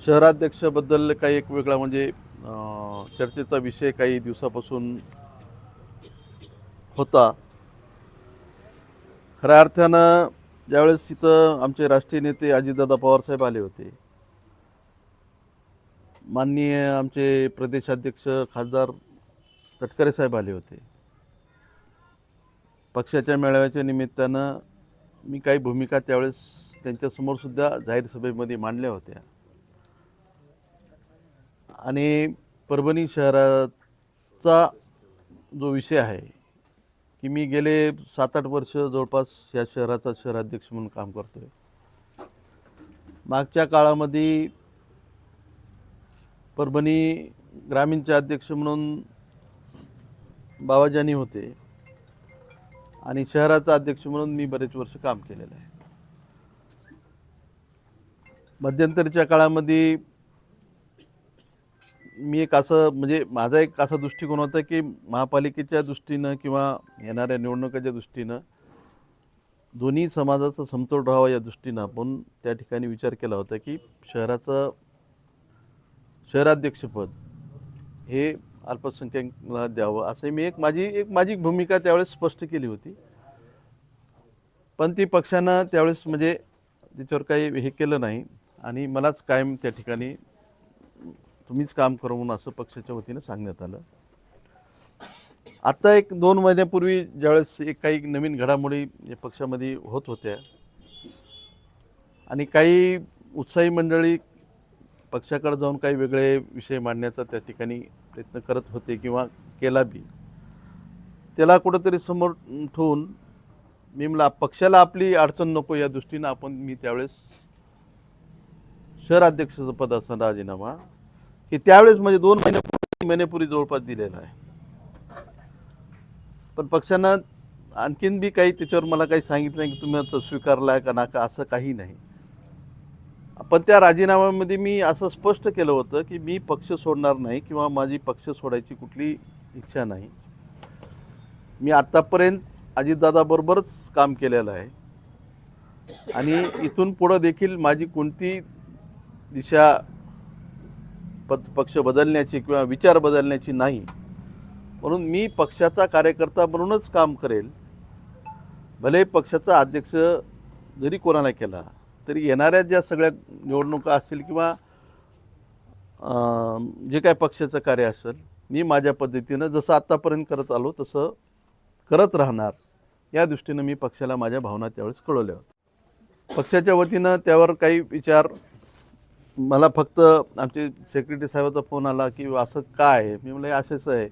शहराध्यक्षाबद्दल काही एक वेगळा म्हणजे चर्चेचा विषय काही दिवसापासून होता. खऱ्या अर्थानं ज्यावेळेस तिथं आमचे राष्ट्रीय नेते अजितदादा पवारसाहेब आले होते, माननीय आमचे प्रदेशाध्यक्ष खासदार तटकरे साहेब आले होते. पक्षाच्या मेळाव्याच्या निमित्तानं मी काही भूमिका त्यावेळेस त्यांच्यासमोर सुद्धा जाहीर सभेमध्ये मांडल्या होत्या. आणि परभणी शहराचा जो विषय आहे की मी गेले 7-8 वर्ष जवळपास या शहराचा शहराध्यक्ष म्हणून काम करतो आहे. मागच्या काळामध्ये परभणी ग्रामीणचे अध्यक्ष म्हणून बाबाजानी होते आणि शहराचा अध्यक्ष म्हणून मी बरेच वर्ष काम केलेलं आहे. मध्यंतरीच्या काळामध्ये मी एक असं म्हणजे माझा एक असा दृष्टिकोन होता की महापालिकेच्या दृष्टीनं किंवा येणाऱ्या निवडणुकीच्या दृष्टीनं दोन्ही समाजाचा समतोल राहावा या दृष्टीनं आपण त्या ठिकाणी विचार केला होता की शहराचं शहराध्यक्षपद हे अल्पसंख्याकांना द्यावं असं मी माझी भूमिका त्यावेळेस स्पष्ट केली होती. पण ती पक्षानं त्यावेळेस म्हणजे त्याच्यावर काही हे केलं नाही आणि मलाच कायम त्या ठिकाणी तुम्हीच काम करू म्हणून असं पक्षाच्या वतीनं सांगण्यात आलं. आता 1-2 महिन्यापूर्वी ज्यावेळेस काही नवीन घडामोडी या पक्षामध्ये होत होत्या आणि काही उत्साही मंडळी पक्षाकडे जाऊन काही वेगळे विषय मांडण्याचा त्या ठिकाणी प्रयत्न करत होते किंवा केला बी, त्याला कुठंतरी समोर ठेवून मी मला पक्षाला आपली अडचण नको या दृष्टीनं मी त्यावेळेस शहराध्यक्षाचं पदाचा राजीनामा की त्यावेळेस म्हणजे 2 महिन्यापूर्वी जवळपास दिलेला आहे. पण पक्षानं आणखीन बी काही त्याच्यावर मला काही सांगितलं नाही की तुम्ही आता स्वीकारलाय का नाका, असं काही नाही. पण त्या राजीनाम्यामध्ये मी असं स्पष्ट केलं होतं की मी पक्ष सोडणार नाही किंवा माझी पक्ष सोडायची कुठली इच्छा नाही. मी आत्तापर्यंत अजितदादाबरोबरच काम केलेलं आहे आणि इथून पुढं देखील माझी कोणती दिशा पक्ष बदलण्याची किंवा विचार बदलण्याची नाही. म्हणून मी पक्षाचा कार्यकर्ता म्हणूनच काम करेल. भले पक्षाचा अध्यक्ष जरी कोणाला केला तरी येणाऱ्या ज्या सगळ्या निवडणुका असतील किंवा जे काय पक्षाचं कार्य असेल मी माझ्या पद्धतीनं जसं आत्तापर्यंत करत आलो तसं करत राहणार या दृष्टीनं मी पक्षाला माझ्या भावना त्यावेळेस कळवल्या होत्या. पक्षाच्या वतीनं त्यावर काही विचार मला फक्त आमचे सेक्रेटरी साहेबाचा फोन आला की असं काय, मी म्हणलं असंच आहे.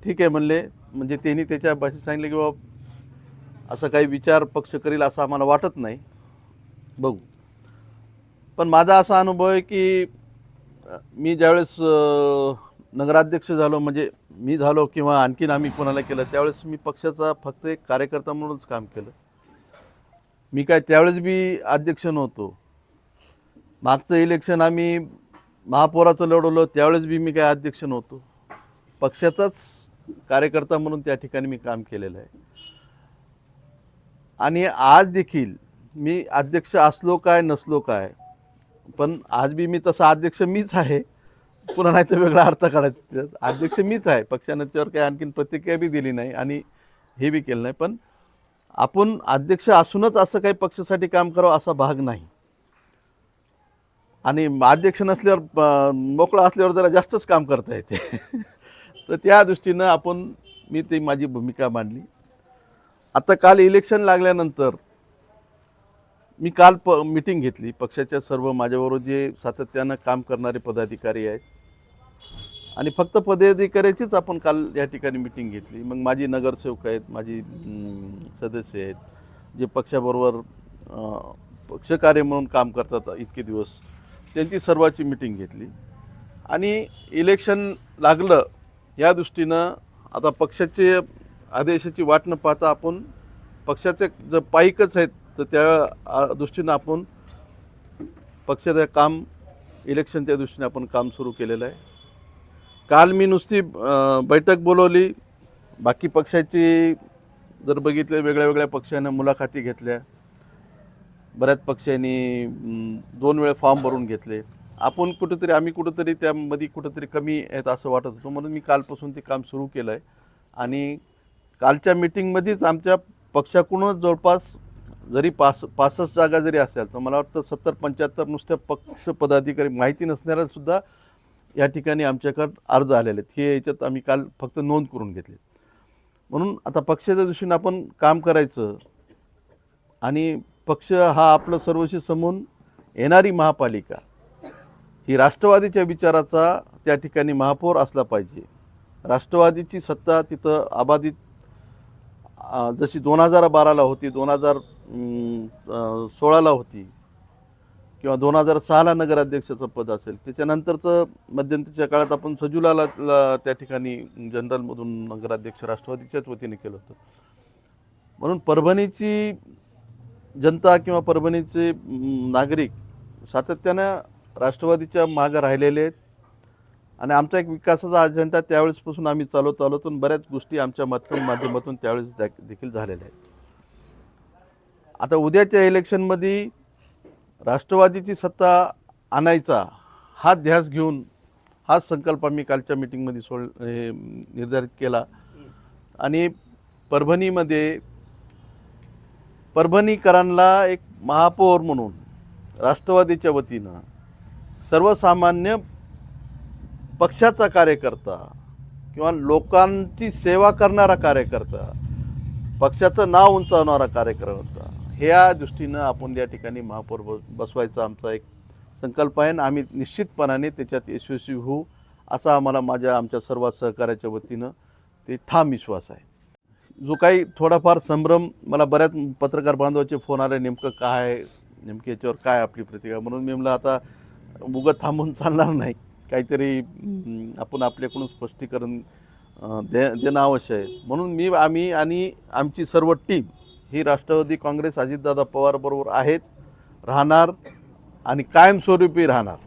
ठीक आहे म्हणले, म्हणजे त्यांनी त्याच्या भाषेत सांगितलं की बाबा असं काही विचार पक्ष करील असं आम्हाला वाटत नाही, बघू. पण माझा असा अनुभव आहे की मी ज्यावेळेस नगराध्यक्ष झालो म्हणजे मी झालो किंवा आणखीन आम्ही कोणाला केलं त्यावेळेस मी पक्षाचा फक्त एक कार्यकर्ता म्हणूनच काम केलं. मी काय त्यावेळेस बी अध्यक्ष नव्हतो. मागचं इलेक्शन आम्ही महापौराचं लढवलं त्यावेळेस बी मी काय अध्यक्ष नव्हतो. पक्षाचाच कार्यकर्ता म्हणून त्या ठिकाणी मी काम केलेलं आहे. आणि आज देखील मी अध्यक्ष असलो काय नसलो काय, पण आज बी मी तसा अध्यक्ष मीच आहे. पुन्हा नाही तर वेगळा अर्थ काढायचा, अध्यक्ष मीच आहे. पक्षानं त्यावर काही आणखीन प्रतिक्रिया बी दिली नाही आणि हे बी केलं नाही. पण आपण अध्यक्ष असूनच असं काही पक्षासाठी काम करावं असा भाग नाही. आणि अध्यक्ष नसल्यावर मोकळा असल्यावर जरा जास्तच काम करता येते. तर त्या दृष्टीनं मी ती माझी भूमिका मांडली. आता काल इलेक्शन लागल्यानंतर मी काल मीटिंग घेतली. पक्षाच्या सर्व माझ्याबरोबर जे सातत्यानं काम करणारे पदाधिकारी आहेत आणि फक्त पदाधिकाऱ्याचीच आपण काल या ठिकाणी मीटिंग घेतली. मग माझी नगरसेवक आहेत, माझी सदस्य आहेत, जे पक्षाबरोबर पक्षकार्य म्हणून काम करतात इतके दिवस, त्यांची सर्वांची मीटिंग घेतली. आणि इलेक्शन लागलं या दृष्टीनं आता पक्षाचे आदेशाची वाट न पाहता आपण पक्षाचे जर पाईकच आहेत तर त्या दृष्टीनं आपण पक्षाचं काम इलेक्शनच्या दृष्टीने आपण काम सुरू केलेलं आहे. काल मी नुसती बैठक बोलवली. बाकी पक्षाची जर बघितलं वेगळ्या पक्षानं मुलाखती घेतल्या. बऱ्याच पक्षांनी 2 वेळा फॉर्म भरून घेतले आपण कुठेतरी आम्ही कुठेतरी त्यामध्ये कुठेतरी कमी आहेत असं वाटत होतं, म्हणून मी कालपासून ते काम सुरू केलं आहे. आणि कालच्या मीटिंगमध्येच आमच्या पक्षाकडूनच जवळपास जरी 65 जागा जरी असेल तर मला वाटतं 70-75 नुसत्या पक्ष पदाधिकारी माहिती नसणाऱ्यांसुद्धा या ठिकाणी आमच्याकडे अर्ज आलेले आहेत. हे याच्यात आम्ही काल फक्त नोंद करून घेतली. म्हणून आता पक्षाच्या दृष्टीने आपण काम करायचं आणि पक्ष हा आपलं सर्वस्वी समून येणारी महापालिका ही राष्ट्रवादीच्या विचाराचा त्या ठिकाणी महापौर असला पाहिजे. राष्ट्रवादीची सत्ता तिथं अबाधित जशी 2012ला होती, 2016ला होती किंवा 2006ला नगराध्यक्षाचं पद असेल, त्याच्यानंतरचं मध्यंतरीच्या काळात आपण सजुलाला त्या ठिकाणी जनरलमधून नगराध्यक्ष राष्ट्रवादीच्याच वतीने केलं होतं. म्हणून परभणीची जनता किंवा परभणीचे नागरिक सातत्यानं राष्ट्रवादीच्या मागं राहिलेले आहेत. आणि आमचा एक विकासाचा अजेंडा त्यावेळेसपासून आम्ही चालवत आलो, तर बऱ्याच गोष्टी आमच्या माध्यमातून त्यावेळेस देखील झालेल्या आहेत. आता उद्याच्या इलेक्शनमध्ये राष्ट्रवादीची सत्ता आणायचा हा ध्यास घेऊन हाच संकल्प आम्ही कालच्या मीटिंगमध्ये निर्धारित केला. आणि परभणीकरांना एक महापौर म्हणून राष्ट्रवादीच्या वतीनं सर्वसामान्य पक्षाचा कार्यकर्ता किंवा लोकांची सेवा करणारा कार्यकर्ता, पक्षाचं नाव उंचावणारा कार्यकर्ता, ह्या दृष्टीनं आपण या ठिकाणी महापौर बसवायचा आमचा एक संकल्प आहे. आणि आम्ही निश्चितपणाने त्याच्यात यशस्वी होऊ असा आम्हाला आमच्या सर्व सहकार्याच्या वतीनं ते ठाम विश्वास आहे. जो काही थोडाफार संभ्रम मला बऱ्याच पत्रकार बांधवाचे फोन आले, नेमके याच्यावर काय आपली प्रतिक्रिया, म्हणून मी म्हणलं आता उगत थांबून चालणार नाही, काहीतरी आपण आपल्याकडून स्पष्टीकरण देणं आवश्यक आहे. म्हणून आम्ही आणि आमची सर्व टीम ही राष्ट्रवादी काँग्रेस अजितदादा पवारबरोबर आहेत, राहणार आणि कायमस्वरूपी राहणार.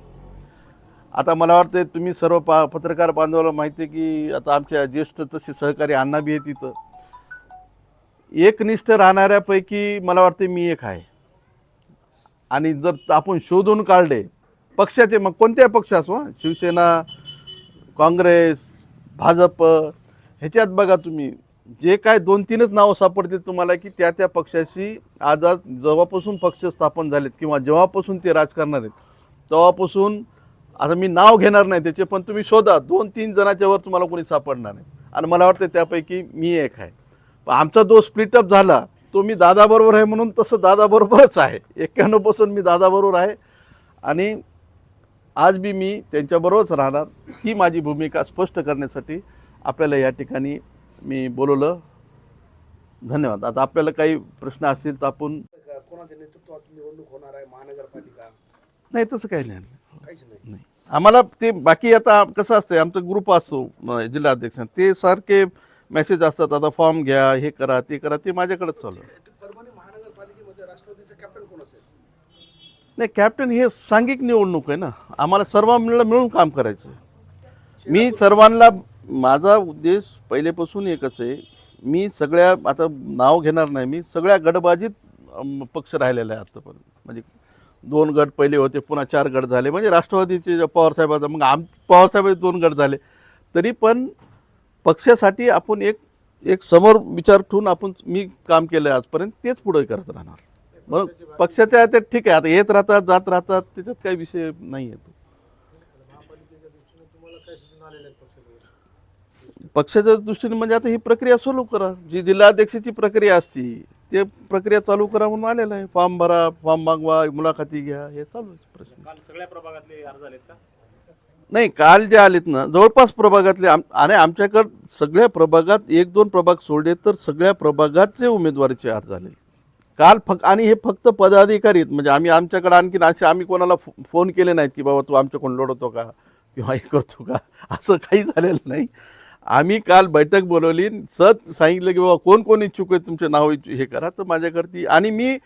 आता मला वाटतं तुम्ही सर्व पत्रकार बांधवाला माहिती आहे की आता आमच्या ज्येष्ठ तसे सहकारी अण्णा बी आहेत तिथं. एकनिष्ठ राहणाऱ्यापैकी मला वाटते मी एक आहे. आणि जर आपण शोधून काढले पक्षाचे, मग कोणत्या पक्ष असो, शिवसेना, काँग्रेस, भाजप, ह्याच्यात बघा तुम्ही जे काय 2-3च नावं सापडतील तुम्हाला की त्या पक्षाशी आज जेव्हापासून पक्ष स्थापन झालेत किंवा जेव्हापासून ते राजकारणात आहेत तेव्हापासून, आता मी नाव घेणार नाही त्याचे, पण तुम्ही शोधा 2-3 जणांच्या वर तुम्हाला कोणी सापडणार नाही. आणि मला वाटतं त्यापैकी मी एक आहे. पण आमचा जो स्प्लिटअप झाला तो मी दादाबरोबर आहे म्हणून तसं दादाबरोबरच आहे. 91पासून मी दादाबरोबर आहे आणि आज बी मी त्यांच्याबरोबरच राहणार. ही माझी भूमिका स्पष्ट करण्यासाठी आपल्याला या ठिकाणी मी बोलवलं. धन्यवाद. आता आपल्याला काही प्रश्न असतील तर आपण. कोणाच्या नेतृत्वात निवडणूक होणार आहे महानगरपालिका? नाही तसं काही नाही, काहीच नाही आम्हाला ते बाकी. आता कसं असतं, आमचा ग्रुप असतो जिल्हाध्यक्ष, ते सारखे मेसेज असतात, आता फॉर्म घ्या, हे करा, ते करा, ते माझ्याकडेच चालू आहे. परभणी महानगरपालिकेमध्ये राष्ट्रवादीचा कॅप्टन कोण असेल? नाही, कॅप्टन हे सांघिक निवडणूक आहे ना, आम्हाला सर्वांना मिळून काम करायचं. मी सर्वांना, माझा उद्देश पहिलेपासून एकच आहे. मी सगळ्या, आता नाव घेणार नाही, मी सगळ्या गटबाजीत पक्ष राहिलेला आहे आतापर्यंत. म्हणजे 2 गट पहिले होते, पुन्हा 4 गट झाले, म्हणजे राष्ट्रवादीचे पवारसाहेबाचा, मग पवारसाहेबाचे 2 गट झाले. तरी पण पक्षासाठी आपण एक समोर विचार ठेवून मी काम केलं आहे आजपर्यंत, तेच पुढे करत राहणार. मग पक्षाच्या ह्याच्यात ठीक आहे, आता येत राहतात जात राहतात, त्याच्यात काही विषय नाही येतो. पक्षाच्या दृष्टीने म्हणजे आता ही प्रक्रिया चालू करा, जी जिल्हाध्यक्षाची प्रक्रिया असती ते प्रक्रिया चालू करा म्हणून आलेलं आहे. फॉर्म भरा, फॉर्म मागवा, मुलाखती घ्या, हे चालू आहे प्रश्न. काल सगळ्या प्रभागातले अर्ज आलेत का? नाही, काल जे आलेत ना जवळपास प्रभागातले, आणि आमच्याकडं सगळ्या प्रभागात 1-2 प्रभाग सोडले तर सगळ्या प्रभागाचे उमेदवारीचे अर्ज आले काल. आणि हे फक्त पदाधिकारी आहेत. म्हणजे आमच्याकडे आणखीन असे आम्ही कोणाला फोन केले नाहीत की बाबा तू आमच्याकडून लढवतो का किंवा हे करतो का, असं काही झालेलं नाही. आम्ही काल बैठक बोलवली, सांगितलं की बाबा कोण इच्छुक आहे तुमचे नाव हे करा. तर माझ्याकडती, आणि मी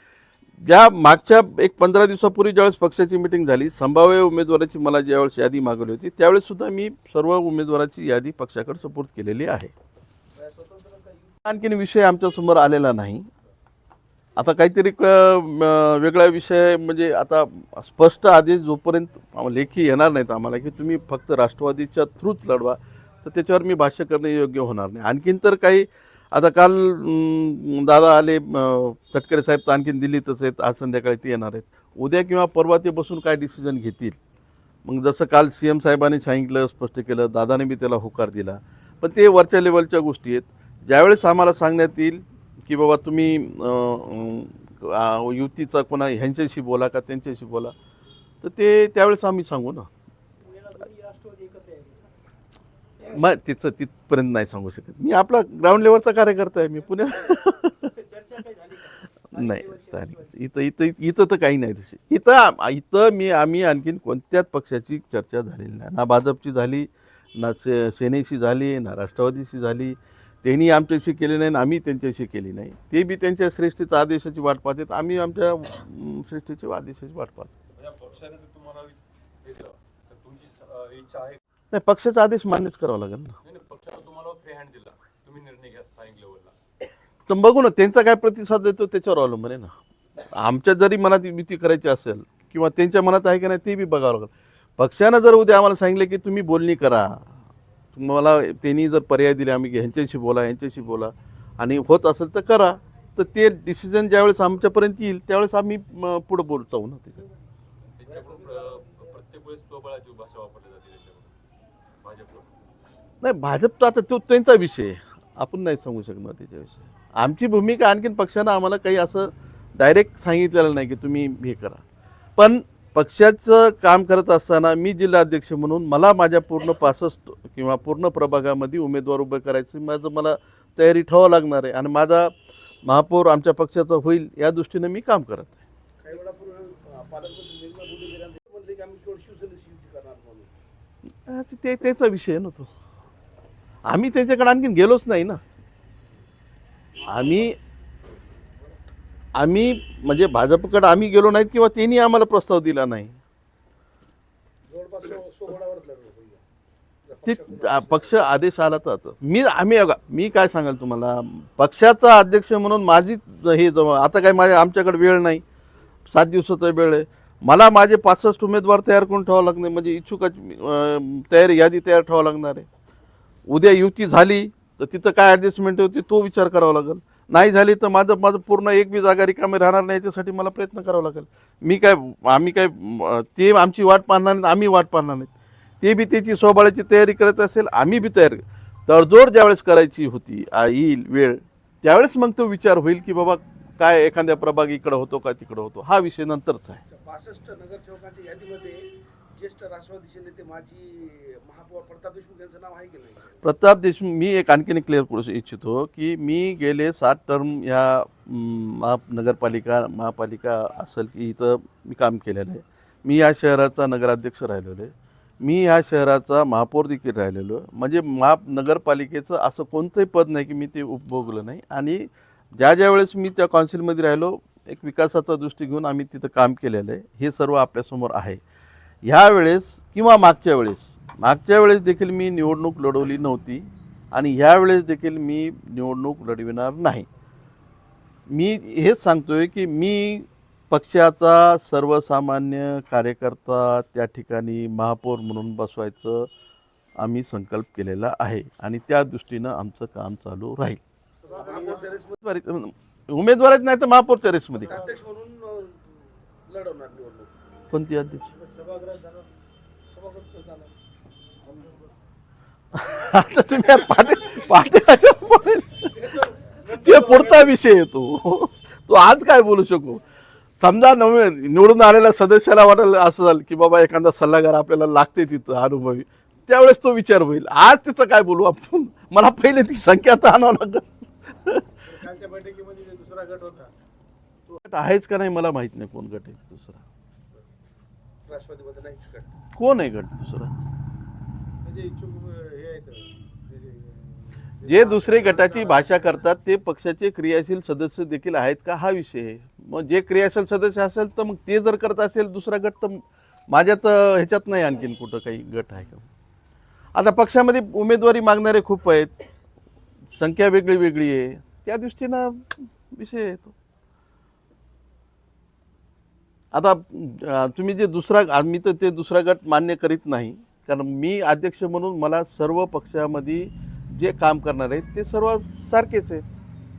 ज्या मागच्या 15 दिवसापूर्वी ज्यावेळेस पक्षाची मिटिंग झाली, संभाव्य उमेदवाराची मला ज्यावेळेस यादी मागवली होती त्यावेळेससुद्धा मी सर्व उमेदवाराची यादी पक्षाकडे सपोर्ट केलेली आहे. आणखीन विषय आमच्यासमोर आलेला नाही. आता काहीतरी वेगळा विषय म्हणजे आता स्पष्ट आदेश जोपर्यंत लेखी येणार नाहीत आम्हाला की तुम्ही फक्त राष्ट्रवादीच्या थ्रूच लढवा, तर त्याच्यावर मी भाष्य करणे योग्य होणार नाही. आणखीन तर काही आता काल दादा आले, तटकरे साहेब तर आणखीन दिल्लीतच आहेत, आज संध्याकाळी ते येणार आहेत. उद्या किंवा परवा ते बसून काय डिसिजन घेतील. मग जसं काल CM साहेबांनी सांगितलं, स्पष्ट केलं, दादाने बी त्याला होकार दिला, पण ते वरच्या लेवलच्या गोष्टी आहेत. ज्यावेळेस आम्हाला सांगण्यात येईल की बाबा तुम्ही युतीचा कोणा ह्यांच्याशी बोला का त्यांच्याशी बोला, तर ते त्यावेळेस आम्ही सांगू ना. मग तिचं तिथपर्यंत नाही सांगू शकत. मी आपला ग्राउंड लेवलचा कार्यकर्ता आहे. मी पुण्यात नाही स्थानिक इथं इथं इथं तर काही नाही तशी. इथं आम्ही आणखीन कोणत्याच पक्षाची चर्चा झालेली नाही. ना भाजपची झाली, ना सेनेशी झाली, ना राष्ट्रवादीशी झाली. त्यांनी आमच्याशी केली नाही, आम्ही त्यांच्याशी केली नाही. ते बी त्यांच्या श्रेष्ठीचा आदेशाची वाट पाहतात, आम्ही आमच्या श्रेष्ठीच्या आदेशाची वाट पाहतो. पक्षाने जर तुम्हाला दिलं तर तुमची इच्छा आहे? नाही, पक्षाचा आदेश मान्यच करावा लागेल ना. नाही, पक्षाने तुम्हाला फ्री हँड दिला, तुम्ही निर्णय घ्या स्थानिक लेवलला. तर बघू ना त्यांचा काय प्रतिसाद देतो त्याच्यावर अवलंबून आहे ना. आमच्या जरी मनात युती करायची असेल किंवा त्यांच्या मनात आहे की नाही ते बी बघावं लागेल. पक्षानं जर उद्या आम्हाला सांगितलं की तुम्ही बोलणी करा, तुम्हाला त्यांनी जर पर्याय दिले आम्ही ह्यांच्याशी बोला ह्यांच्याशी बोला आणि होत असेल तर करा, तर ते डिसिजन ज्यावेळेस आमच्यापर्यंत येईल त्यावेळेस आम्ही पुढं बोलत जाऊ ना. त्यांच्याकडून प्रत्येक वेळेस स्वबळाची भाषा वापरली जाते त्यांच्याकडून भाजपकडून. नाही, भाजपचा आता तो त्यांचा विषय आहे, आपण नाही सांगू शकणार त्याच्याविषयी. आमची भूमिका आणखीन पक्षानं आम्हाला काही असं डायरेक्ट सांगितलेलं नाही की तुम्ही हे करा. पण पक्षाचं काम करत असताना मी जिल्हाध्यक्ष म्हणून मला माझ्या पूर्ण 65 किंवा पूर्ण प्रभागामध्ये उमेदवार उभे करायचं मला तयारी ठेवावं लागणार आहे आणि माझा महापौर आमच्या पक्षाचा होईल या दृष्टीने मी काम करत आहे. काही वेळापूर्वी पालकमंत्री निर्मला बुद्धे म्हणले की आम्ही केवळ शिवसेनेची युती करणार म्हणून. ते त्याचा विषय आहे ना तो. आम्ही त्याच्याकडे आणखीन गेलोच नाही ना. आम्ही म्हणजे भाजपकडे आम्ही गेलो नाहीत किंवा त्यांनी आम्हाला प्रस्ताव दिला नाही. जवळपास सोहळावरच लढलो ते पक्ष आदेश आला तर मी काय सांगाल तुम्हाला, पक्षाचा अध्यक्ष म्हणून माझी हे आता काय आमच्याकडे वेळ नाही, 7 दिवसाचा वेळ आहे. मला माझे 65 उमेदवार तयार करून ठेवावं लागणार, म्हणजे इच्छुकाची यादी तयार ठेवावं लागणार आहे. उद्या युती झाली तर तिथं काय ॲडजस्टमेंट होती तो विचार करावा लागेल. नाही झाली तर माझं पूर्ण एक बी जागा रिकामी राहणार नाही, त्यासाठी मला प्रयत्न करावा लागेल. आम्ही काय ते आमची वाट पाहणार नाहीत, आम्ही वाट पाहणार नाहीत. ते बी त्याची स्वबळाची तयारी करत असेल, आम्ही बी तयारी. तडजोड ज्यावेळेस करायची होती येईल वेळ, त्यावेळेस मग तो विचार होईल की बाबा काय एखाद्या प्रभाग इकडं होतो का तिकडं होतो, हा विषय नंतरचा आहे. 65 नगरसेवकांच्या यादीमध्ये ज्येष्ठ राष्ट्रवादीचे नेते माजी महापौर प्रताप देशमुख यांचं नाव आहे की नाही? प्रताप देशमुख, मी आणखीन क्लिअर करू इच्छितो की मी गेले 7 टर्म ह्या महापालिका असेल की इथं मी काम केलेलं आहे. मी या शहराचा नगराध्यक्ष राहिलेलो आहे, मी ह्या शहराचा महापौर देखील राहिलेलो आहे. म्हणजे नगरपालिकेचं असं कोणतंही पद नाही की मी ते उपभोगलं नाही. आणि ज्या वेळेस मी त्या काउन्सिलमध्ये राहिलो, एक विकासाचा दृष्टी घेऊन आम्ही तिथं काम केलेलं आहे, हे सर्व आपल्यासमोर आहे. ह्या वेळेस किंवा मागच्या वेळेस देखील मी निवडणूक लढवली नव्हती आणि ह्या वेळेस देखील मी निवडणूक लढविणार नाही. मी हेच सांगतोय की मी पक्षाचा सर्वसामान्य कार्यकर्ता त्या ठिकाणी महापौर म्हणून बसवायचं आम्ही संकल्प केलेला आहे आणि त्या दृष्टीनं आमचं काम चालू राहील. उमेदवारच नाही तर महापौरच्या रेसमध्ये अध्यक्ष म्हणून लढवणार निवडणूक. कोणती अध्यक्ष? आता तुम्ही पाटे ते पुढचा विषय येतो, तो आज काय बोलू शकू. समजा निवडून आलेल्या सदस्याला वाटेल असं झालं की बाबा एखादा सल्लागार आपल्याला लागते तिथं अनुभवी, त्यावेळेस तो विचार होईल. आज तिचं काय बोलू आपण, मला पहिले ती संख्या तर आणावं लागेल. कालच्या बैठकीमध्ये दुसरा गट होता, गट आहेच का नाही मला माहित नाही. कोण गट आहे दुसरा? राष्ट्रवादीमध्ये नाहीच गट. कोण आहे गट दुसरा? म्हणजे इच्छुक हे आहेत जे दुसरे गटाची भाषा करतात ते पक्षाचे क्रियाशील सदस्य देखील आहेत का, हा विषय आहे. मग जे क्रियाशील सदस्य असेल तर मग ते जर करत असेल दुसरा गट, तर माझ्यात ह्याच्यात नाही आणखीन कुठं काही गट आहे का. आता पक्षामध्ये उमेदवारी मागणारे खूप आहेत, संख्या वेगळी आहे, त्या दृष्टीनं विषय येतो. आता तुम्ही जे मी तर ते दुसरा गट मान्य करीत नाही, कारण मी अध्यक्ष म्हणून मला सर्व पक्षामध्ये जे काम करणार आहेत ते सर्व सारखेच आहेत.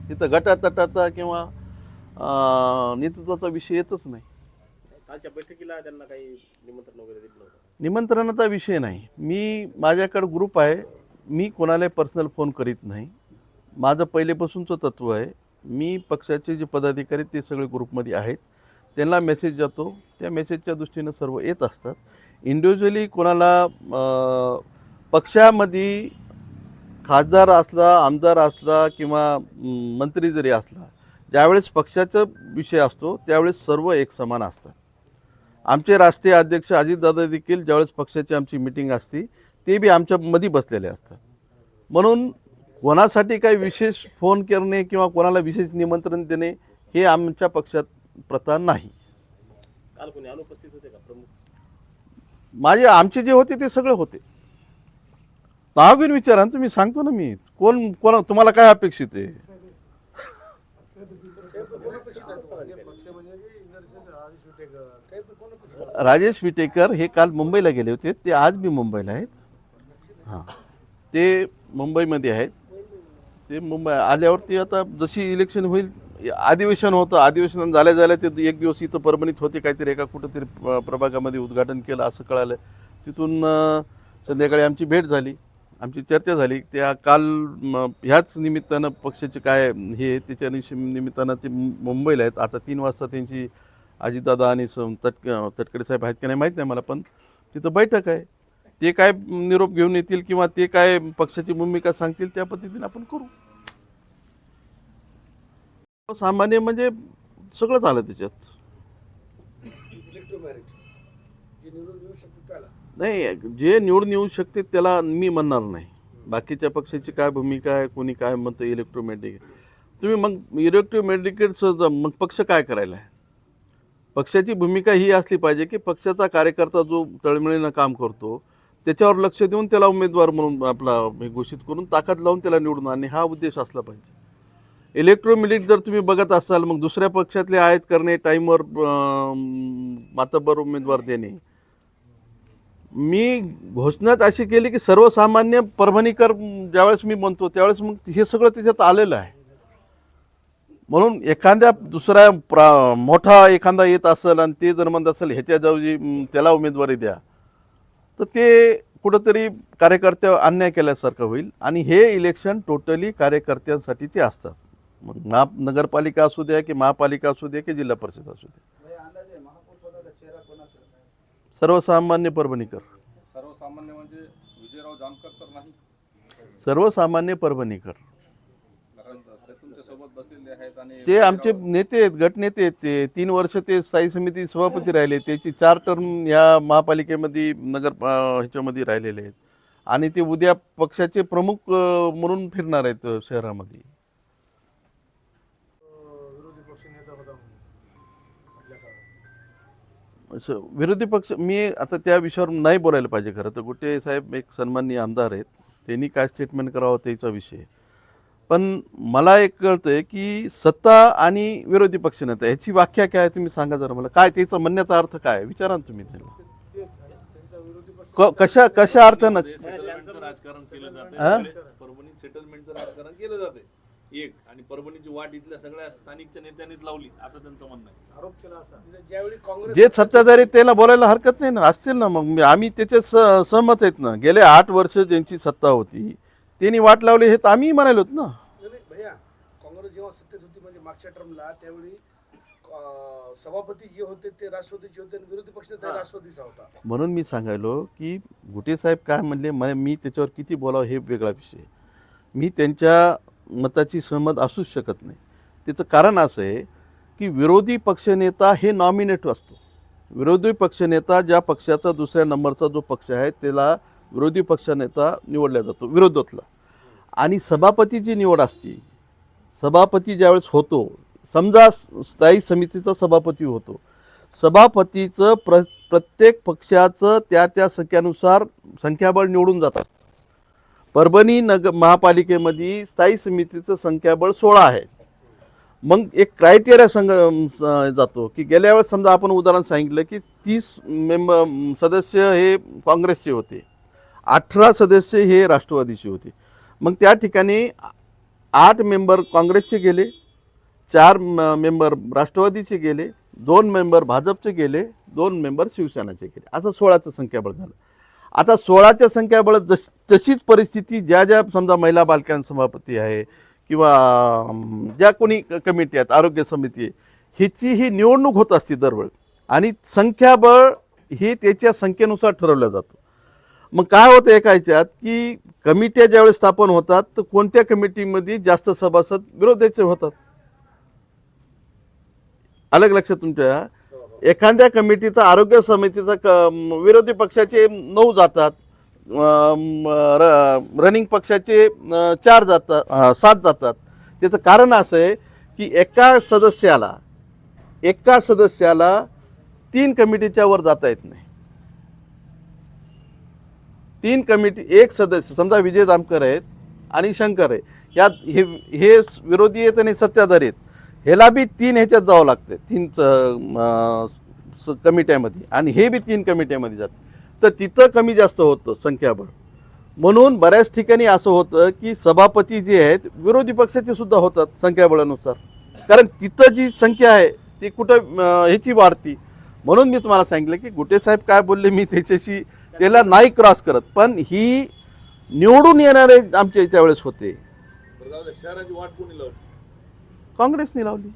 तिथं गटातटाचा किंवा नेतृत्वाचा विषय येतच नाही. कालच्या बैठकीला त्यांना काही निमंत्रण वगैरे दिलं नव्हतं? निमंत्रणाचा विषय नाही. माझ्याकडे ग्रुप आहे, मी कोणाला पर्सनल फोन करीत नाही. माझं पहिलेपासूनचं तत्त्व आहे, मी पक्षाचे जे पदाधिकारी ते सगळे ग्रुपमध्ये आहेत, त्यांना मेसेज जातो, त्या मेसेजच्या दृष्टीनं सर्व येत असतात. इंडिव्हिज्युअली कोणाला पक्षामध्ये खासदार असला, आमदार असला किंवा मंत्री जरी असला, ज्यावेळेस पक्षाचा विषय असतो त्यावेळेस सर्व एक समान असतात. आमचे राष्ट्रीय अध्यक्ष अजितदादा देखील ज्यावेळेस पक्षाची आमची मिटिंग असते ते बी आमच्यामध्ये बसलेले असतात. म्हणून कोणासाठी काही विशेष फोन करणे किंवा कोणाला विशेष निमंत्रण देणे हे आमच्या पक्षात प्रथा नाही. काल कोणी अनुपस्थित होते का प्रमुख? आमचे जे होते ते सगळे होते. नाव घेऊन विचारा ना तुम्ही, सांगतो ना मी कोण तुम्हाला काय अपेक्षित आहे. राजेश विटेकर हे काल मुंबईला गेले होते, ते आज बी मुंबईला आहेत. हां, ते मुंबईमध्ये आहेत. ते मुंबई आल्यावरती आता जशी इलेक्शन होईल, अधिवेशन होतं, अधिवेशन झाल्या ते एक दिवस इथं परभणीत होते, काहीतरी एका कुठंतरी प्रभागामध्ये उद्घाटन केलं असं कळालं. तिथून संध्याकाळी आमची भेट झाली, आमची चर्चा झाली. त्या काल ह्याच निमित्तानं पक्षाचे काय हे त्याच्या निमित्तानं ते मुंबईला आहेत. आता 3 वाजता त्यांची अजितदादा आणि तटकरे साहेब आहेत की नाही माहीत नाही मला, पण तिथं बैठक आहे. ते काय निरोप घेऊन येतील किंवा ते काय पक्षाची भूमिका सांगतील त्या पद्धतीने आपण करू. सामान्य म्हणजे सगळंच आलं त्याच्यात. इलेक्ट्रोमॅरिट जे निवडून येऊ शकतो त्याला नाही, जे निवडून येऊ शकते त्याला मी म्हणणार नाही. बाकीच्या पक्षाची काय भूमिका आहे, कोणी काय म्हणतं इलेक्ट्रोमॅटिक, तुम्ही मग इलेक्ट्रोमॅटिकचं मग पक्ष काय करायला आहे. पक्षाची भूमिका ही असली पाहिजे की पक्षाचा कार्यकर्ता जो तळमळीनं काम करतो त्याच्यावर लक्ष देऊन त्याला उमेदवार म्हणून आपला हे घोषित करून ताकद लावून त्याला निवडून आणणे हा उद्देश असला पाहिजे. इलेक्ट्रोमॅटिक जर तुम्ही बघत असाल मग दुसऱ्या पक्षातले आयात करणे, टाईमवर मातब्बर उमेदवार देणे. मी घोषणात अशी केली की सर्वसामान्य परभणीकर ज्यावेळेस मी म्हणतो त्यावेळेस मग हे सगळं त्याच्यात आलेलं आहे. म्हणून एखाद्या दुसऱ्या मोठा एखादा येत असेल आणि ते जर म्हणत असेल ह्याच्या जाऊजी त्याला उमेदवारी द्या, तर ते कुठंतरी कार्यकर्त्या अन्याय केल्यासारखं होईल. आणि हे इलेक्शन टोटली कार्यकर्त्यांसाठीचे असतात. मग नगरपालिका असू द्या की महापालिका असू द्या की जिल्हा परिषद असू द्या. सर्वसामान्य परभणीकर. सर्वसामान्य म्हणजे विजयराव जामकर तर नाही? सर्वसामान्य परभणीकर ते तुमच्यासोबत बसलेले आहेत आणि ते आमचे नेते आहेत, गटनेते आहेत. ते 3 वर्ष ते स्थायी समिती सभापती राहिले. त्याची 4 टर्म या महापालिकेमध्ये ह्याच्यामध्ये राहिलेले आहेत. आणि ते उद्या पक्षाचे प्रमुख म्हणून फिरणार आहेत शहरामध्ये. विरोधी पक्ष नेता होता आपल्या काळात. असं विरोधी पक्ष मी आता त्या विषयावर नाही बोलायला पाहिजे. खरं तर गुट्टे साहेब एक सन्माननीय आमदार आहेत, त्यांनी काय स्टेटमेंट करावं त्याचा विषय. पण मला एक कळतंय की सत्ता आणि विरोधी पक्ष नेता ह्याची व्याख्या काय आहे तुम्ही सांगा जरा मला. काय त्याचा म्हणण्याचा अर्थ काय विचारा ना तुम्ही त्यांना. कशा अर्थानं सेटलमेंटचं राजकारण केलं जाते. परभणीत सेटलमेंटचं राजकारण केलं जाते एक, आणि परभणीची वाट इथल्या सगळ्या स्थानिकच्या नेत्यांनीच लावली असं त्यांचं म्हणणं आहे. आरोप केला असा ज्यावेळी काँग्रेस जे सत्ताधारी त्याला बोलायला हरकत नाही ना, असतील ना. मग आम्ही त्याचे सहमत आहेत ना. गेले 8 वर्ष ज्यांची सत्ता होती त्यांनी वाट लावली हे तर आम्ही म्हणालो ना. भैया काँग्रेस जेव्हा सत्तेत होती म्हणजे मागच्या टर्मला त्यावेळी सभापती जे होते ते राष्ट्रवादीचे होते आणि विरोधी पक्ष नेता राष्ट्रवादीचा होता. म्हणून मी सांगायलो की गुटे साहेब काय म्हणले मी त्याच्यावर किती बोलावं हे वेगळा विषय. मी त्यांच्या मताची सहमत असूच शकत नाही. त्याचं कारण असं आहे की विरोधी पक्षनेता हे नॉमिनेट असतो. विरोधी पक्षनेता ज्या पक्षाचा दुसऱ्या नंबरचा जो पक्ष आहे त्याला विरोधी पक्षनेता निवडला जातो विरोधातला. आणि सभापतीची निवड असते. सभापती ज्यावेळेस होतो, समजा स्थायी समितीचा सभापती होतो, सभापतीचं प्रत्येक पक्षाचं त्या संख्यानुसार संख्याबळ निवडून जातात. परभणी महापालिकेमध्ये स्थायी समितीचं संख्याबळ 16 आहे. मग एक क्रायटेरिया जातो की गेल्या वेळेस समजा आपण उदाहरण सांगितलं की 30 सदस्य हे काँग्रेसचे होते, 18 सदस्य हे राष्ट्रवादीचे होते. मग त्या ठिकाणी 8 मेंबर काँग्रेसचे गेले, 4 मेंबर राष्ट्रवादीचे गेले, 2 मेंबर भाजपचे गेले, 2 मेंबर शिवसेनाचे गेले, असं 16चं संख्याबळ झालं. आता 16च्या संख्याबळ तशीच परिस्थिती ज्या ज्या समजा महिला बालकां सभापती आहे किंवा ज्या कोणी कमिटी आहेत, आरोग्य समिती आहे, ह्याची ही निवडणूक होत असते दरवेळी आणि संख्याबळ हे त्याच्या संख्येनुसार ठरवलं जातं. मग काय होतं एका ह्याच्यात की कमिट्या ज्यावेळेस स्थापन होतात तर कोणत्या कमिटीमध्ये जास्त सभासद विरोधाचे होतात. अलग लक्षात तुमच्या एखाद्या कमिटीचा आरोग्य समितीचा विरोधी पक्षाचे 9 जातात, रनिंग पक्षाचे 4 जातात, 7 जातात. त्याचं कारण असं आहे की एका सदस्याला 3 कमिटीच्या वर जाता येत नाही. 3 कमिटी, एक सदस्य समजा विजय दामकर आहेत आणि शंकर आहे, यात हे विरोधी आहेत आणि सत्ताधारी आहेत, ह्याला बी 3 ह्याच्यात जावं लागतं, 3 कमिट्यामध्ये, आणि हे बी 3 कमिट्यामध्ये जाते. तर तिथं कमी जास्त होतं संख्याबळ. म्हणून बऱ्याच ठिकाणी असं होतं की सभापती जे आहेत विरोधी पक्षाचे सुद्धा होतात संख्याबळानुसार, कारण तिथं जी संख्या आहे ती कुठं ह्याची वाढती. म्हणून मी तुम्हाला सांगितलं की गुटे साहेब काय बोलले मी त्याच्याशी त्याला नाही क्रॉस करत, पण ही निवडून येणारे आमच्या त्यावेळेस होते. शहराची वाट कोणी लावली? काँग्रेसने लावली.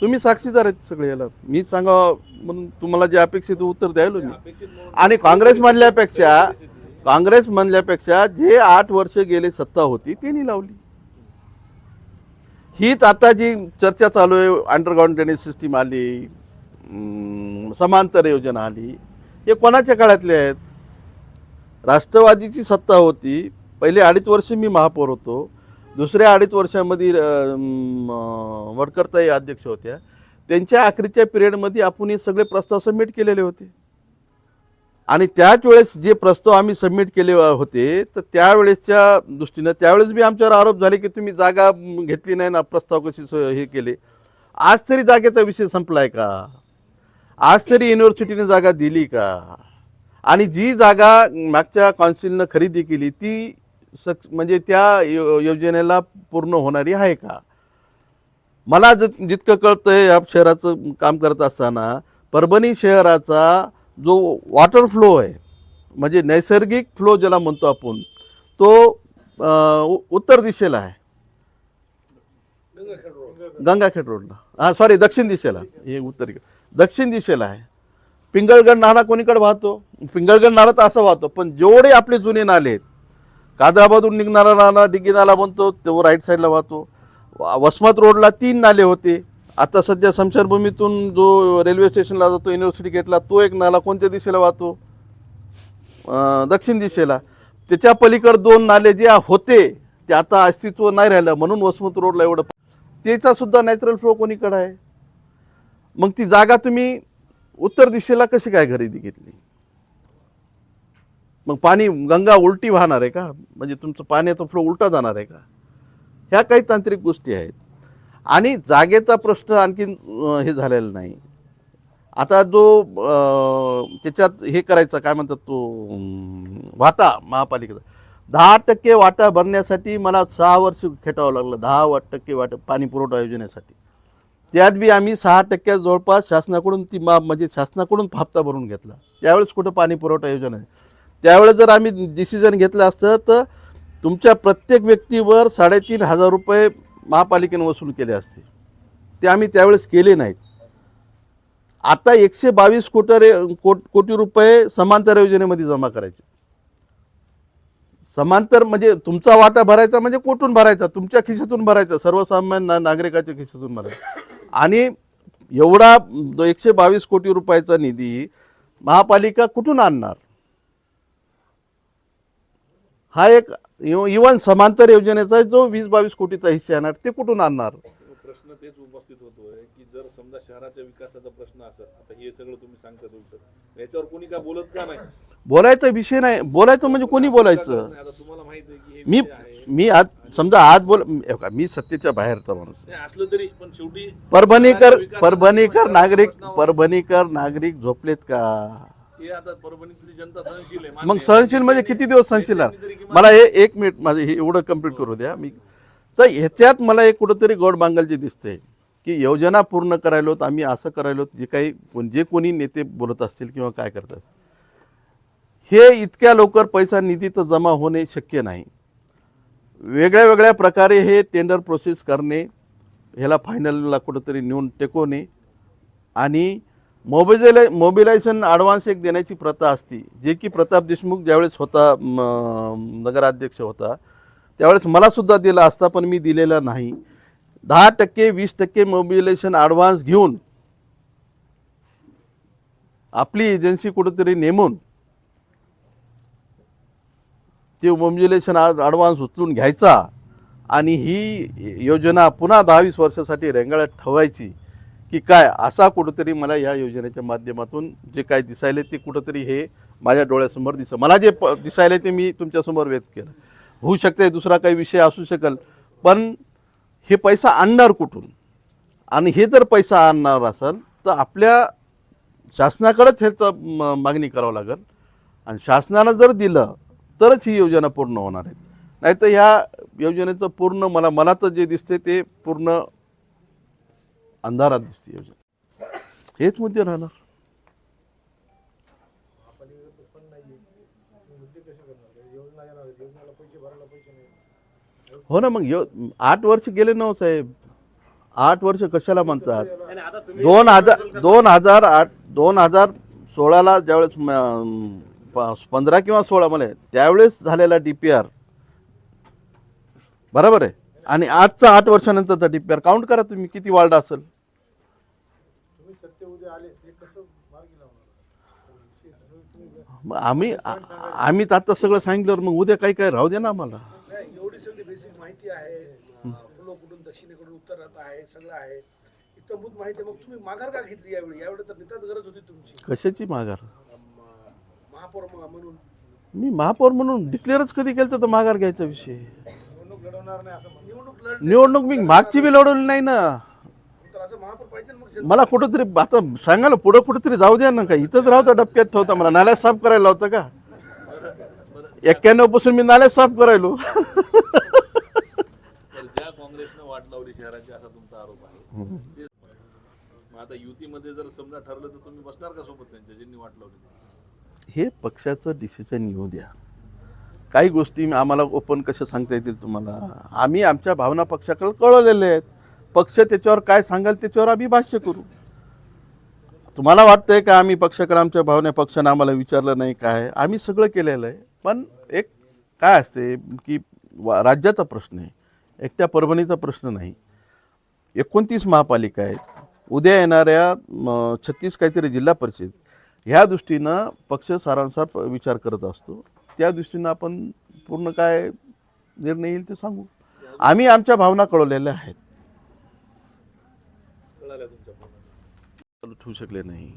तुम्ही साक्षीदार आहेत सगळे याला. मी सांगा म्हणून तुम्हाला जे अपेक्षित उत्तर द्यायलो मी. आणि काँग्रेस म्हणल्यापेक्षा जे 8 वर्ष गेले सत्ता होती त्यांनी लावली. हीच आता जी चर्चा चालू आहे, अंडरग्राऊंड ड्रेनेज सिस्टीम आली, समांतर योजना आली, हे कोणाच्या काळातले आहेत? राष्ट्रवादीची सत्ता होती. पहिले 2.5 वर्ष मी महापौर होतो, दुसऱ्या 2.5 वर्षामध्ये वडकरताई अध्यक्ष होत्या. त्यांच्या अखेरच्या पिरियडमध्ये आपण हे सगळे प्रस्ताव सबमिट केलेले होते. आणि त्याच वेळेस जे प्रस्ताव आम्ही सबमिट केले होते तर त्यावेळेसच्या दृष्टीनं त्यावेळेस बी आमच्यावर आरोप झाले की तुम्ही जागा घेतली नाही ना, प्रस्ताव कशी हे केले. आज तरी जागेचा विषय संपलाय का? आज तरी युनिव्हर्सिटीने जागा दिली का? आणि जी जागा मागच्या काउन्सिलनं खरेदी केली ती म्हणजे त्या योजनेला पूर्ण होणारी आहे का? मला जितकं कळतंय या शहराचं काम करत असताना, परभणी शहराचा जो वॉटर फ्लो आहे म्हणजे नैसर्गिक फ्लो ज्याला म्हणतो आपण, तो उत्तर दिशेला आहे, गंगाखेड रोडला, सॉरी दक्षिण दिशेला, हे दक्षिण दिशेला आहे. पिंगळगड नाला कोणीकडे वाहतो? पिंगळगड नाला तर असं वाहतो, पण जेवढे आपले जुने नाले आहेत, कादराबादून निघणारा नाला डिग्गी नाला बनतो तो राईट साईडला वाहतो. वसमत रोडला 3 नाले होते. आता सध्या स्मशानभूमीतून जो रेल्वे स्टेशनला जातो युनिव्हर्सिटी गेटला तो एक नाला कोणत्या दिशेला वाहतो? दक्षिण दिशेला. त्याच्या पलीकडे 2 नाले जे होते ते आता अस्तित्व नाही राहिलं, म्हणून वसमत रोडला एवढं त्याचा सुद्धा नॅचरल फ्लो कोणीकडे आहे? मग ती जागा तुम्ही उत्तर दिशेला कशी काय खरेदी घेतली? मग पाणी गंगा उलटी वाहणार आहे का? म्हणजे तुमचं पाण्याचा फ्लो उलटा जाणार आहे का? ह्या काही तांत्रिक गोष्टी आहेत. आणि जागेचा प्रश्न आणखी हे झालेला नाही. आता जो त्याच्यात हे करायचा काय म्हणतात तो वाटा महापालिकेचा 10% वाटा भरण्यासाठी मला 6 वर्ष खेटावं लागलं. 10% वाटा पाणी पुरवठा योजनेसाठी. त्यात बी आम्ही 6% जवळपास शासनाकडून ती म्हणजे शासनाकडून हप्ता भरून घेतला. त्यावेळेस कुठं पाणी पुरवठा योजना आहे? त्यावेळेस जर आम्ही डिसिजन घेतलं असतं तर तुमच्या प्रत्येक व्यक्तीवर 3,500 रुपये महापालिकेने वसूल केले असते. ते आम्ही त्यावेळेस केले नाहीत. आता 122 कोटी रुपये समांतर योजनेमध्ये जमा करायचे. समांतर म्हणजे तुमचा वाटा भरायचा म्हणजे कुठून भरायचा? तुमच्या खिशातून भरायचा, सर्वसामान्य नागरिकाच्या खिशातून भरायचा. आणि एवढा 122 कोटी रुपयाचा निधी महापालिका कुठून आणणार? हा एक इव्हन समांतर योजनेचा जो 20-22 कोटीचा हिस्सा येणार ते कुठून आणणार? प्रश्न तेच उपस्थित होतोय की जर समजा शहराच्या विकासाचा प्रश्न असेल, आता हे सगळं तुम्ही सांगता तुमचं, याच्यावर कोणी काय बोलत का नाही? बोलायचा विषय नाही. बोलायचं म्हणजे कोणी बोलायचं? आता तुम्हाला माहित आहे की मी मी आज समजा आज हे बघा, मी सत्तेच्या बाहेरचा माणूस. नाही असलं तरी पण शेवटी परभणीकर विकास- परभणीकर नागरिक प्रश्नावर- परभणीकर नागरिक झोपलेत का? हे आता परभणीतली जनता सहनशील आहे मग मान्य आहे. सहनशील म्हणजे किती दिवस सहनशील त्यांनी तरी किमान- मला हे 1 मिनिट माझं हे एवढं कंप्लीट करू द्या. मी तर ह्याच्यात मला एक कुठंतरी गोड बांगालची दिसते की योजना पूर्ण करायलोत आम्ही, असं करायलोत, जे काही जे कोणी नेते बोलत असतील किंवा काय करत असतील, हे इतक्या लवकर पैसा निधी तर जमा होणे शक्य नाही. वेगळ्या वेगळ्या प्रकारे हे टेंडर प्रोसेस करणे, ह्याला फायनलला कुठंतरी नेऊन टेकवणे आणि मोबिलायझेशन ॲडव्हान्स एक देण्याची प्रथा असती, जे की प्रताप देशमुख ज्यावेळेस होता नगराध्यक्ष होता त्यावेळेस मलासुद्धा दिला असता, पण मी दिलेला नाही. 10% 20% मोबिलायझेशन ॲडव्हान्स घेऊन आपली एजन्सी कुठंतरी नेमून ते मोबिलायझेशन ॲडव्हान्स उचलून घ्यायचा आणि ही योजना पुन्हा 10-20 वर्षासाठी रेंगाळ्यात ठेवायची की काय, असा कुठंतरी मला या योजनेच्या माध्यमातून जे काय दिसायले ते कुठंतरी हे माझ्या डोळ्यासमोर दिसतं. मला जे दिसायले ते मी तुमच्यासमोर व्यक्त केलं. होऊ शकते दुसरा काही विषय असू शकेल, पण हे पैसा आणणार कुठून? आणि हे जर पैसा आणणार असेल तर आपल्या शासनाकडेच ह्याचं मागणी करावं लागेल आणि शासनानं जर दिलं तरच ही योजना पूर्ण होणार आहे. नाही तर ह्या योजनेचं पूर्ण मला तर जे दिसते ते पूर्ण अंधारात दिसते योजना. हेच मुद्दे राहणार. हो ना, मग 8 वर्ष गेले ना हो साहेब. 8 वर्ष कशाला म्हणतात? आणि आता तुम्ही 2016ला ज्यावेळेस 15 किंवा 16 मला त्यावेळेस झालेला DPR बरोबर आहे, आणि आजचा 8 वर्षानंतरचा DPR काउंट करा तुम्ही किती वाढला असेल. मग आम्ही तर आता सगळं सांगितलं, मग उद्या काही काय राहू दे ना आम्हाला. नाही, एवढी सगळी बेसिक माहिती आहे. फुलं कुठून दक्षिणेकडून उत्तरात आहे, सगळं आहे, इतंभूत माहिती आहे. मग तुम्ही माघार का घेतली यावेळी? यावेळी तर नितांत गरज होती तुमची. कशाची माघार? महापौर म्हणून मी महापौर म्हणून डिक्लेअरच कधी केलं तर माघार घ्यायचा विषय. निवडणूक लढवणार नाही असं निवडणूक निवडणूक मी मागची बी लढवली नाही ना. तर असं महापौर पाहिजे ना मग. मला कुठंतरी आता सांगा ना, पुढं कुठंतरी जाऊ द्या ना. का इथंच राहता डबक्यात ठेवता? मला नाल्या साफ करायला होतं का? 91 पासून मी नाल्या साफ करायलो. तर ज्या काँग्रेसनं वाट लावली शहराची असा तुमचा आरोप आहे. मग आता युतीमध्ये जर समजा ठरलं तर तुम्ही बसणार का सोबत त्यांच्या ज्यांनी वाट लावली? हे पक्षाचं डिसिजन येऊ द्या. काही गोष्टी आम्हाला ओपन कशा सांगता येतील तुम्हाला? आम्ही आमच्या भावना पक्षाकडे कळवलेल्या आहेत. पक्ष त्याच्यावर काय सांगाल त्याच्यावर आम्ही भाष्य करू. तुम्हाला वाटतंय का आम्ही पक्षाकडे आमच्या भावना पक्षानं आम्हाला विचारलं नाही? काय आम्ही सगळं केलेलं आहे. पण एक काय असते की राज्याचा प्रश्न आहे, एकट्या परभणीचा प्रश्न नाही. 29 महापालिका आहेत, उद्या येणाऱ्या 36 काहीतरी जिल्हा परिषद, ह्या दृष्टीनं पक्ष सारांसार विचार करत असतो. त्या दृष्टीनं आपण पूर्ण काय निर्णय येईल ते सांगू. आम्ही आमच्या भावना कळवलेल्या आहेत. कळाल्या तुमच्या भावना. चालू ठेवू शकले नाही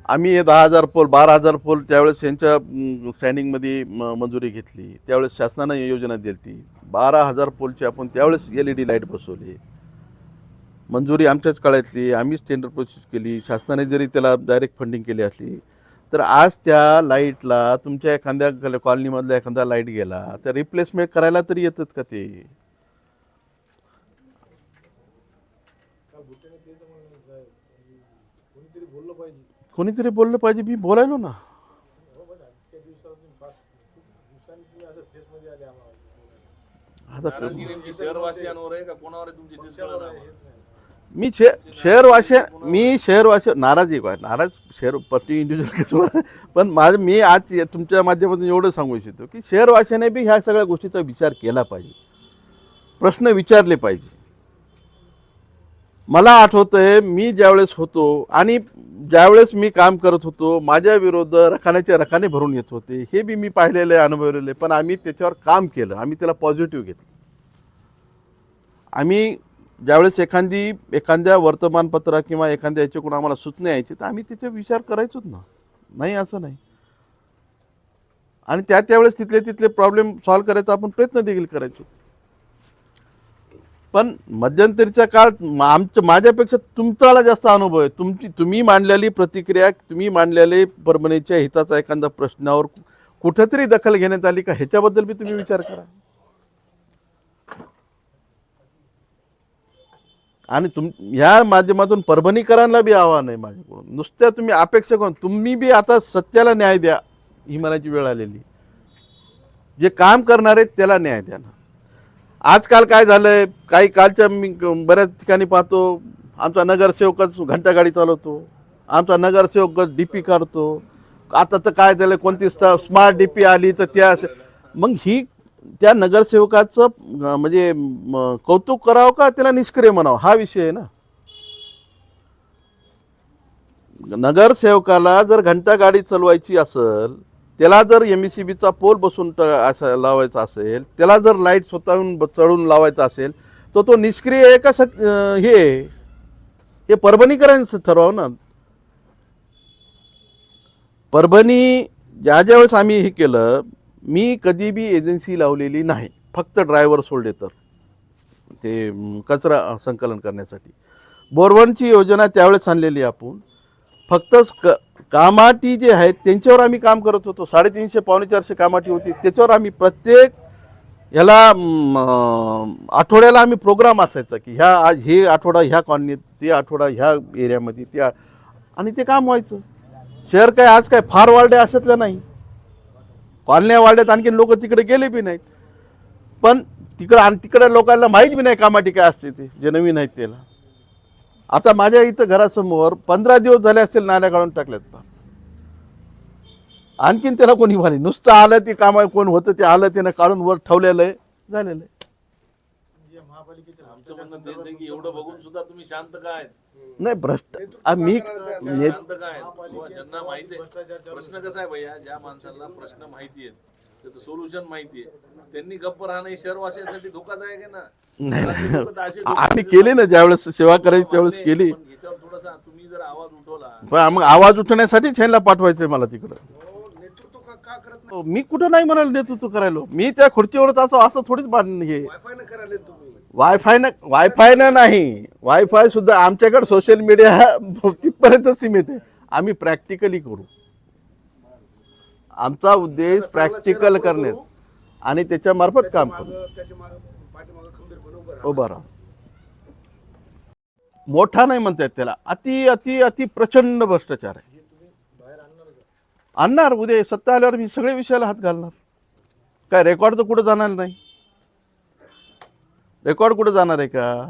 आम्ही. हे 10,000 पोल 12,000 पोल त्यावेळेस यांच्या स्टँडिंगमध्ये मंजुरी घेतली. त्यावेळेस शासनानं योजना दिली ती 12,000 पोलची आपण त्यावेळेस LED लाईट बसवली. मंजुरी आमच्याच काळातली, आम्हीच टेंडर प्रोसेस केली. शासनाने जरी त्याला डायरेक्ट फंडिंग केली असली तर आज त्या लाईटला तुमच्या एखाद्या कॉलनीमधला एखादा लाईट गेला तर रिप्लेसमेंट करायला तरी येतात का ते? कोणीतरी बोललं पाहिजे. मी बोलायलो ना. आता नाराजगी नेमकी शहरवासियांवर आहे का कोणावर आहे तुमची? तेच कळलं नाही आम्हाला. मी शहरवासी नाराज आहे. नाराज शहर प्रति इंडिव्हिज्युअल कसं, पण मी आज तुमच्या माध्यमातून एवढं सांगू इच्छितो की शहरवासियाने बी ह्या सगळ्या गोष्टीचा विचार केला पाहिजे, प्रश्न विचारले पाहिजे. मला आठवतंय मी ज्यावेळेस होतो आणि ज्यावेळेस मी काम करत होतो, माझ्या विरोध रखान्याचे रखाने भरून येत होते. हे बी मी पाहिलेलं आहे, अनुभवलेलं आहे. पण आम्ही त्याच्यावर काम केलं, आम्ही त्याला पॉझिटिव्ह घेतलं. आम्ही ज्यावेळेस एखाद्या वर्तमानपत्रा किंवा एखाद्या याच्याकडून आम्हाला सूचना यायची तर आम्ही त्याचा विचार करायचोच ना. नाही असं नाही. आणि त्यावेळेस तिथले प्रॉब्लेम सॉल्व्ह करायचा आपण प्रयत्न देखील करायचो. पण मध्यंतरीचा काळ माझ्यापेक्षा तुमचा जास्त अनुभव आहे. तुम्ही मांडलेली प्रतिक्रिया, तुम्ही मांडलेले परभणीच्या हिताचा एखादा प्रश्नावर कुठेतरी दखल घेण्यात आली का ह्याच्याबद्दल बी तुम्ही विचार करा. आणि ह्या माध्यमातून परभणीकरांना बी आव्हान आहे माझ्याकडून. नुसत्या तुम्ही अपेक्षा करून तुम्ही बी आता सत्याला न्याय द्या, ही म्हणायची वेळ आलेली. जे काम करणार आहेत त्याला न्याय द्या ना. आजकाल काय झालंय, काही कालच्या मी बऱ्याच ठिकाणी पाहतो, आमचा नगरसेवकच घंटागाडी चालवतो, आमचा नगरसेवकच डीपी काढतो. आता तर काय झालं, कोणती स्मार्ट डीपी आली तर त्या मग ही त्या नगरसेवकाचं म्हणजे कौतुक करावं का त्याला निष्क्रिय म्हणावं, हा विषय आहे ना. नगरसेवकाला जर घंटागाडी चालवायची असेल, त्याला जर MSCBचा पोल बसून असं लावायचा असेल, त्याला जर लाईट स्वतःहून चढून लावायचा असेल, तर तो निष्क्रिय आहे का हे परभणीकरांचं ठरवावं ना. परभणी ज्यावेळेस आम्ही हे केलं, मी कधी बी एजन्सी लावलेली नाही, फक्त ड्रायव्हर सोडले तर ते कचरा संकलन करण्यासाठी. बोरवणची योजना त्यावेळेस आणलेली आपण, फक्त कामाटी जे आहेत त्यांच्यावर आम्ही काम करत होतो. 350 पावणे 400 कामाटी होती, त्याच्यावर आम्ही प्रत्येक ह्याला आठवड्याला आम्ही प्रोग्राम असायचा की हे आठवडा ह्या कॉलनीत, ते आठवडा ह्या एरियामध्ये, त्या आणि ते काम व्हायचं. शहर काय आज काय फार वाढले अशातलं नाही, कॉलन्या वाढल्यात, आणखीन लोक तिकडे गेले बी नाहीत. पण तिकडे लोकांना माहीत बी नाही कामाटी काय असते ते, जे नवीन आहेत त्याला. आता माझ्या इथं घरासमोर 15 दिवस झाले असतील नाल्या काढून टाकल्यात, आणखीन त्याला कोणी मारी, नुसतं आलं ते काम कोण होतं ते आलं त्यानं काढून वर ठेवलेलं आहे, झालेलं आहे. आमचं म्हणणं तेच आहे की एवढं बघून सुद्धा तुम्ही शांत काय आहेत? नाही भ्रष्ट मी शांत काय आहेत? ज्यांना माहिती आहे प्रश्न कसा आहे भैया, ज्या माणसाला प्रश्न माहिती आहे त्याचं सोल्युशन माहिती आहे, त्यांनी गप्प राहणं हे शहरवासियांसाठी धोकादायक आहे ना. आम्ही केले ना, ज्यावेळेस सेवा करायची त्यावेळेस केली. याच्यावर थोडासा तुम्ही जर आवाज उठवला, पण मग आवाज उठवण्यासाठीच ह्यांना पाठवायचंय मला तिकडं. नेतृत्व का करत नाही? मी कुठं नाही म्हणाल नेतृत्व करायला, मी त्या खुर्चीवरच असं थोडीच बांधणं हे. वायफाय न करायला तुम्ही? वायफायनं नाही, वायफाय सुद्धा आमच्याकडे सोशल मीडिया तिथपर्यंत सीमित आहे. आम्ही प्रॅक्टिकली करू, आमचा उद्देश प्रॅक्टिकल करणे आणि त्याच्या मार्फत काम करू. त्याच्या पाठीमागं खंबीरपणे उभं राहा. मोठा नाही म्हणतात त्याला, अति अति अति प्रचंड भ्रष्टाचार आहे. आणणार उद्या सत्ता आल्यावर मी सगळे विषयाला हात घालणार. काय रेकॉर्ड तर कुठं जाणार नाही, रेकॉर्ड कुठं जाणार आहे का?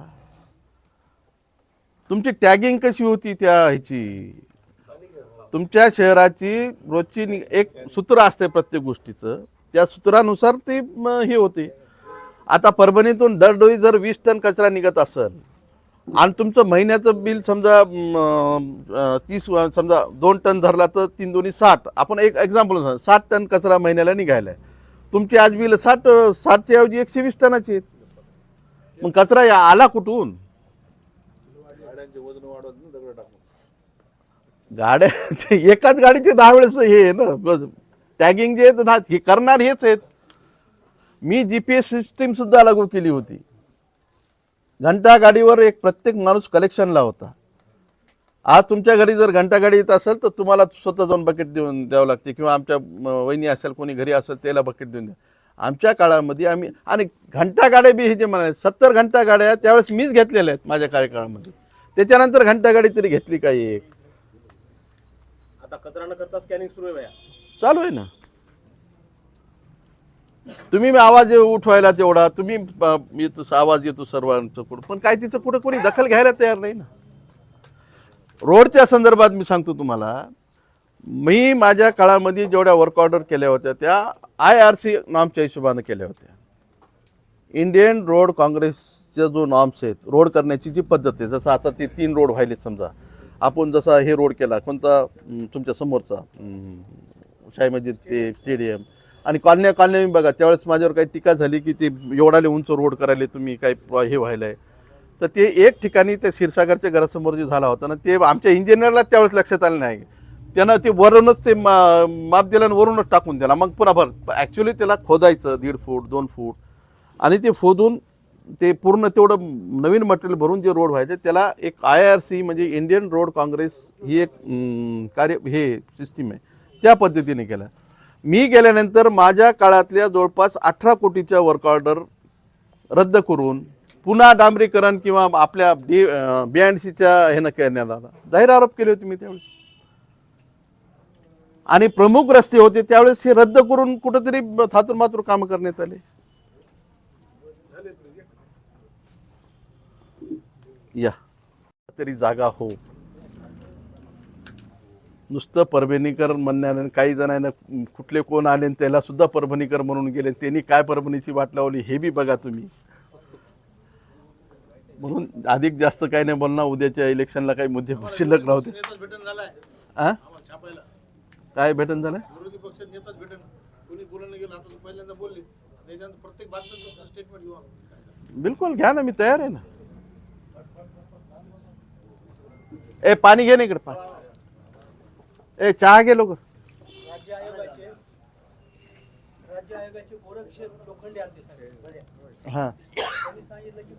तुमची टॅगिंग कशी होती त्या ह्याची, तुमच्या शहराची रोजची एक सूत्र असते प्रत्येक गोष्टीचं, त्या सूत्रानुसार ते हे होते. आता परभणीतून दरडोई जर 20 टन कचरा निघत असेल आणि तुमचं महिन्याचं बिल समजा 30 समजा 2 टन धरला तर 3 दोन्ही 60, आपण एक एक्झाम्पल 60 टन कचरा महिन्याला निघायला आहे. तुमची आज बिल 60च्या ऐवजी 120 टनाची आहेत. मग कचरा आला कुठून? गाड्यांचे वजन वाढवत ना दगड टाकून. गाड्या एकाच गाडीचे 10 वेळेस हे आहे ना टॅगिंग जे हे करणार हेच आहेत. मी GPS सिस्टीम सुद्धा लागू केली होती. घंटा गाडीवर एक प्रत्येक माणूस कलेक्शनला होता. आज तुमच्या घरी जर घंटा गाडी येत असेल तर तुम्हाला स्वतः जाऊन बकेट देऊन द्यावं लागते, किंवा आमच्या वहिनी असेल कोणी घरी असेल त्याला बकेट देऊन द्या. आमच्या काळामध्ये आम्ही आणि घंटा गाड्या बी हे जे म्हणाले 70 घंटा गाड्या त्यावेळेस मीच घेतलेल्या आहेत माझ्या कार्यकाळामध्ये. त्याच्यानंतर घंटा गाडी तरी घेतली काही एक. आता कचरा न करता स्कॅनिंग सुरू आहे भैया. चालू आहे ना. तुम्ही आवाज उठवायला तेवढा तुम्ही येतो, आवाज येतो सर्वांचं कुठं, पण काय तिचं कुठं कोणी दखल घ्यायला तयार नाही ना. रोडच्या संदर्भात मी सांगतो तुम्हाला, मी माझ्या काळामध्ये जेवढ्या वर्क ऑर्डर केल्या होत्या त्या IRC नॉर्मच्या हिशोबाने केल्या होत्या. इंडियन रोड काँग्रेसच्या जो नॉर्म्स आहेत रोड करण्याची जी पद्धत आहे, जसं आता ते 3 रोड व्हायले समजा, आपण जसा हे रोड केला कोणता तुमच्या समोरचा शाही मस्जिद ते स्टेडियम आणि कॉलनी बघा, त्यावेळेस माझ्यावर काही टीका झाली की ते एवढाले उंच रोड करायला तुम्ही काय हे व्हायला आहे. तर ते एक ठिकाणी ते क्षीरसागरच्या घरासमोर जे झाला होता ना, ते आमच्या इंजिनियरला त्यावेळेस लक्षात आलं नाही. त्यानं ते वरूनच ते माप दिलं आणि वरूनच टाकून दिला. मग पुन्हा ॲक्च्युली त्याला खोदायचं 1.5 फूट 2 फूट आणि ते खोदून ते पूर्ण तेवढं नवीन मटेरियल भरून जे रोड व्हायचे त्याला एक IRC म्हणजे इंडियन रोड काँग्रेस ही एक हे सिस्टीम आहे, त्या पद्धतीने केलं. मी गेल्यानंतर माझ्या काळातल्या जवळपास 18 कोटीच्या वर्क ऑर्डर रद्द करून पुन्हा डांबरीकरण किंवा आपल्या BNCच्या ह्यानं करण्यात आला. जाहीर आरोप केले होते मी त्यावेळेस. आणि प्रमुख रस्ते होते त्यावेळेस हे रद्द करून कुठंतरी थातुरमातुर कामं करण्यात आले. या तरी जागा हो, नुसतं परभणीकर म्हणण्यानं काही जणांना कुठले कोण आले त्याला सुद्धा परभणीकर म्हणून गेले, त्यांनी काय परभणीची वाट लावली हे बी बघा तुम्ही. म्हणून अधिक जास्त काही नाही बोलणार. उद्याच्या इलेक्शनला काही मुद्दे शिल्लक राहते. भेटन झालाय हा छापायला काय भेटन झालं? विरोधी पक्षात नेताच भेटन. कोणी बोलायला गेलं आता पहिल्यांदा बोलले त्याच्यानंतर प्रत्येक बातमीत स्टेटमेंट घेऊ आम्ही. बिलकुल घ्या ना, मी तयार आहे ना. ए पाणी घे ना इकडे. ए चहा घे लवकर. राज्य आयोगाचे गोरक्षक लोखंडे आले हां त्यांनी सांगितलं की